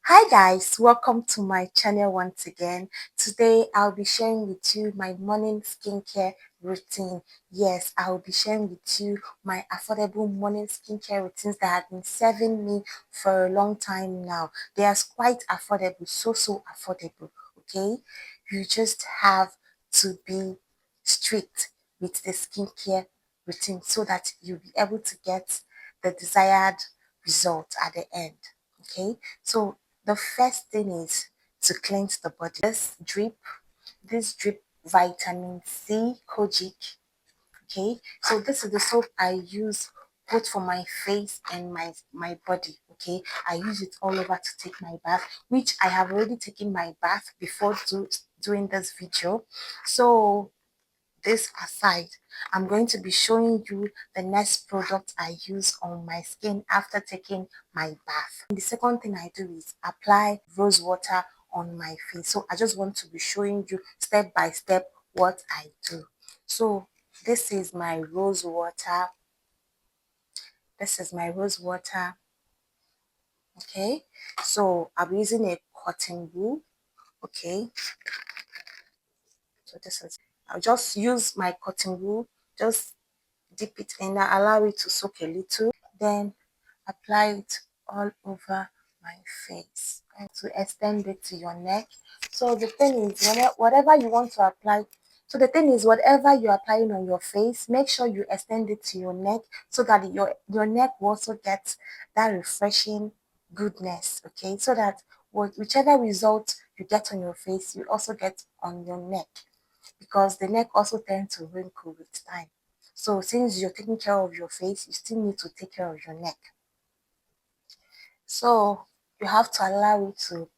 Hi guys, welcome to my channel once again. Today I'll be sharing with you my morning skincare routine. Yes, I'll be sharing with you my affordable morning skincare routines that have been serving me for a long time now. They are quite affordable, so affordable. Okay, you just have to be strict with the skincare routine so that you'll be able to get the desired result at the end. Okay, so the first thing is to cleanse the body. This drip vitamin C Kojic. Okay, so this is the soap I use both for my face and my body. Okay, I use it all over to take my bath, which I have already taken my bath before doing this video. So this aside, I'm going to be showing you the next product I use on my skin after taking my bath. And the second thing I do is apply rose water on my face. So I just want to be showing you step by step what I do. So this is my rose water. This is my rose water. Okay. So I'm using a cotton wool. Okay. So this is, I'll just use my cotton wool. Just dip it in and allow it to soak a little, then apply it all over my face and to extend it to your neck. So the thing is, whatever you want to apply, so the thing is, whatever you're applying on your face, make sure you extend it to your neck so that your neck will also get that refreshing goodness. Okay, so that whichever result you get on your face, you also get on your neck, because the neck also tends to wrinkle with time. So since you're taking care of your face, you still need to take care of your neck. So you have to allow it to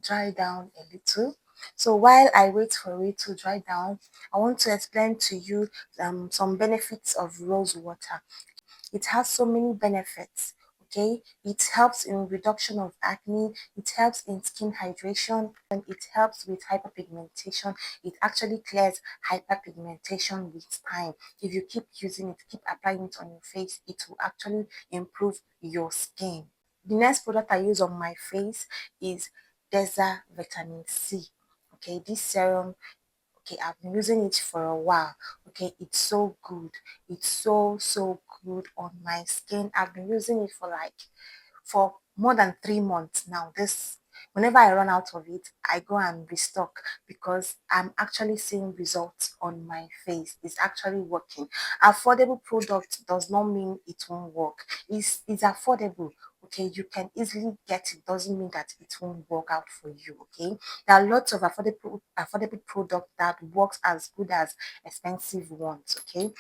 dry down a little. So while I wait for it to dry down, I want to explain to you some benefits of rose water. It has so many benefits. Okay, it helps in reduction of acne, it helps in skin hydration, and it helps with hyperpigmentation. It actually clears hyperpigmentation with time. If you keep using it, keep applying it on your face, it will actually improve your skin. The next product I use on my face is Desert Vitamin C. Okay, this serum, okay, I've been using it for a while. Okay, it's so good. It's so good on my skin. I've been using it for more than 3 months now. This, whenever I run out of it, I go and restock because I'm actually seeing results on my face. It's actually working. Affordable product does not mean it won't work. It's affordable. Okay, you can easily get it. Doesn't mean that it won't work out for you. Okay, there are lots of affordable product that works as good as expensive ones. Okay,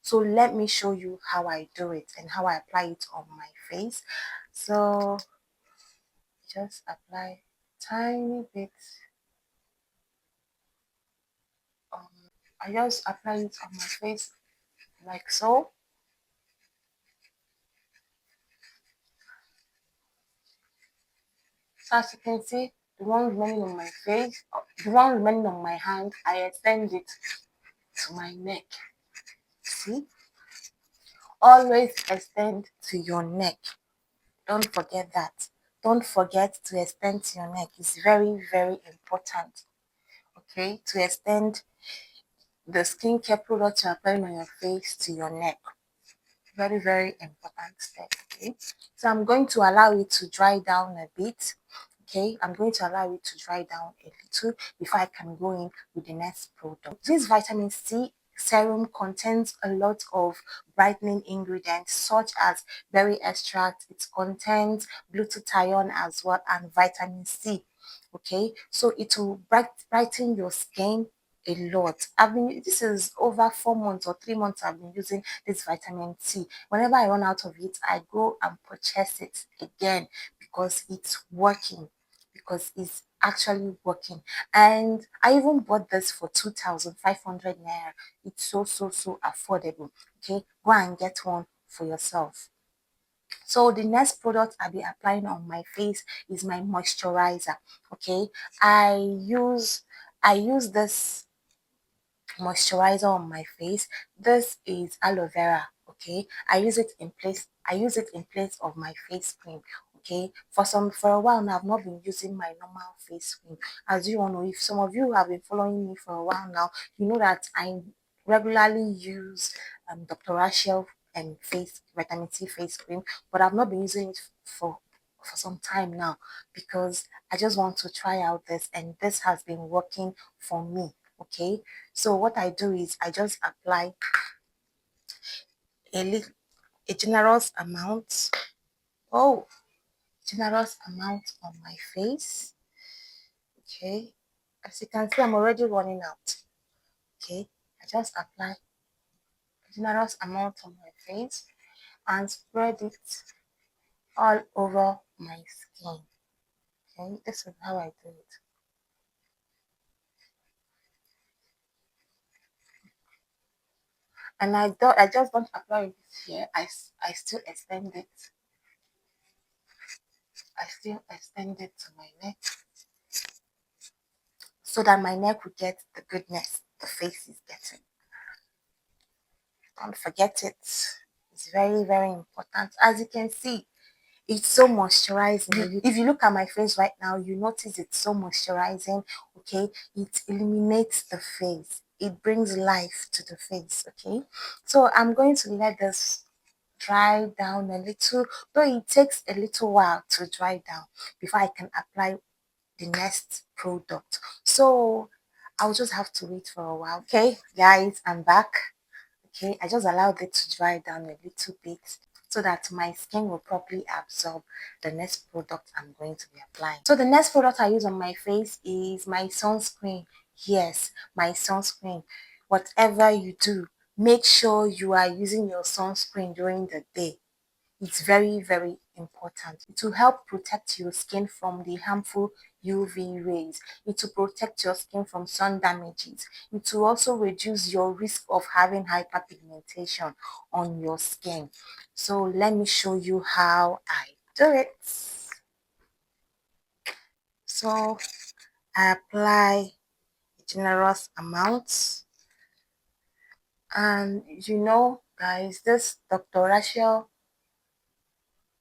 so let me show you how I do it and how I apply it on my face. So just apply tiny bit. I just apply it on my face like so. So as you can see, the one remaining on my face, the one remaining on my hand, I extend it to my neck. See, always extend to your neck. Don't forget that. Don't forget to extend to your neck. It's very important. Okay, to extend the skincare product you're applying on your face to your neck. Very important step. Okay, so I'm going to allow it to dry down a bit. Okay, I'm going to allow it to dry down a little before I can go in with the next product. This vitamin C serum contains a lot of brightening ingredients such as berry extract. It contains glutathione as well and vitamin C. Okay, so it will brighten your skin a lot. This is over 4 months or 3 months I've been using this vitamin C. Whenever I run out of it, I go and purchase it again because it's working, because it's actually working. And I even bought this for 2,500 naira. It's so affordable. Okay, go and get one for yourself. So the next product I'll be applying on my face is my moisturizer. Okay, I use this moisturizer on my face. This is aloe vera. Okay, I use it in place of my face cream. Okay, for a while now, I've not been using my normal face cream. As you all know, if some of you have been following me for a while now, you know that I regularly use Dr. Rachel and face vitamin C face cream, but I've not been using it for some time now because I just want to try out this, and this has been working for me. Okay, so what I do is I just apply a little, a generous amount. Oh, generous amount on my face. Okay, as you can see, I'm already running out. Okay, I just apply a generous amount on my face and spread it all over my skin. Okay, this is how I do it. And I just don't apply it here. I still extend it. I still extend it to my neck so that my neck will get the goodness the face is getting. Don't forget it. It's very, very important. As you can see, it's so moisturizing. If you look at my face right now, you notice it's so moisturizing. Okay, it illuminates the face. It brings life to the face. Okay, so I'm going to let this dry down a little, though it takes a little while to dry down before I can apply the next product. So I'll just have to wait for a while. Okay, guys, I'm back. Okay, I just allowed it to dry down a little bit so that my skin will properly absorb the next product I'm going to be applying. So the next product I use on my face is my sunscreen. Yes, my sunscreen. Whatever you do, make sure you are using your sunscreen during the day. It's very, very important. It will help protect your skin from the harmful UV rays. It will protect your skin from sun damages. It will also reduce your risk of having hyperpigmentation on your skin. So let me show you how I do it. So I apply a generous amount, and you know, guys, this Dr. Rachel.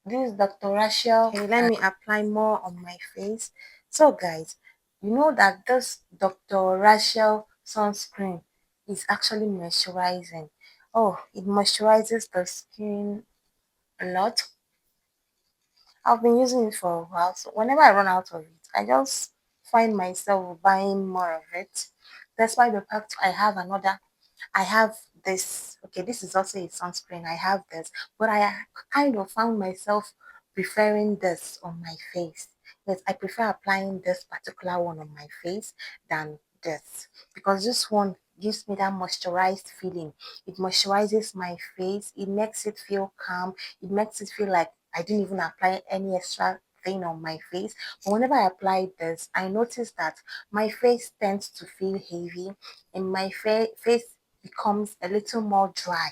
Okay, let me apply more on my face. So guys, you know that this Dr. Rachel sunscreen is actually moisturizing. Oh, it moisturizes the skin a lot. I've been using it for a while, so whenever I run out of it, I just find myself buying more of it. Despite the fact I have this. Okay, this is also a sunscreen. I have this, but I kind of found myself preferring this on my face. Yes, I prefer applying this particular one on my face than this because this one gives me that moisturized feeling. It moisturizes my face. It makes it feel calm. It makes it feel like I didn't even apply any extra thing on my face. But whenever I apply this, I notice that my face tends to feel heavy and my face becomes a little more dry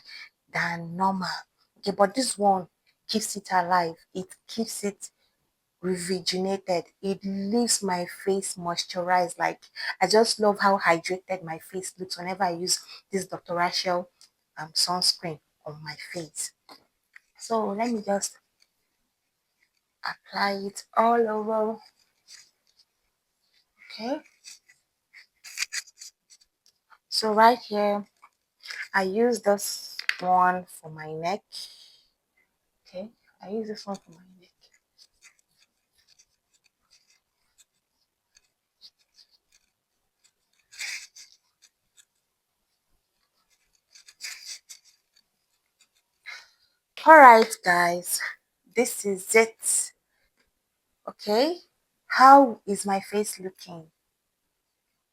than normal. Okay, but this one keeps it alive. It keeps it rejuvenated. It leaves my face moisturized. Like, I just love how hydrated my face looks whenever I use this Dr. Rachel sunscreen on my face. So let me just apply it all over. Okay, so right here I use this one for my neck. Okay, I use this one for my neck. All right, guys, this is it. Okay, how is my face looking?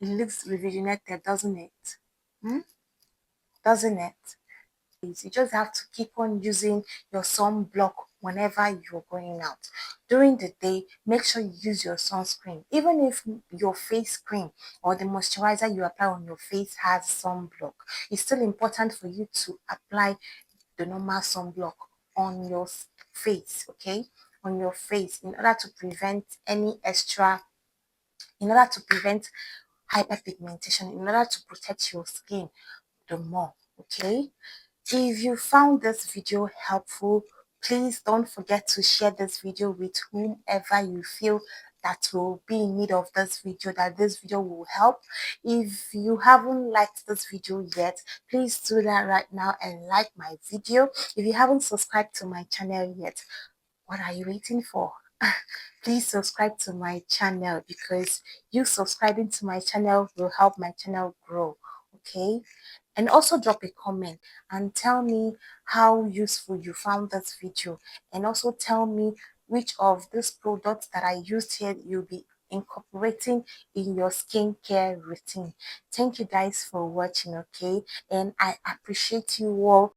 It looks rejuvenated, doesn't it? Hmm? Doesn't it? You just have to keep on using your sunblock whenever you're going out. During the day, make sure you use your sunscreen. Even if your face cream or the moisturizer you apply on your face has sunblock, it's still important for you to apply the normal sunblock on your face, okay? On your face in order to prevent any extra, in order to prevent hyperpigmentation, in order to protect your skin the more, okay? If you found this video helpful, Please don't forget to share this video with whomever you feel that will be in need of this video, that this video will help. If you haven't liked this video yet, please do that right now and like my video. If you haven't subscribed to my channel yet, what are you waiting for? Please subscribe to my channel, because you subscribing to my channel will help my channel grow. Okay, and also drop a comment and tell me how useful you found this video, and also tell me which of these products that I used here you'll be incorporating in your skincare routine. Thank you guys for watching. Okay, and I appreciate you all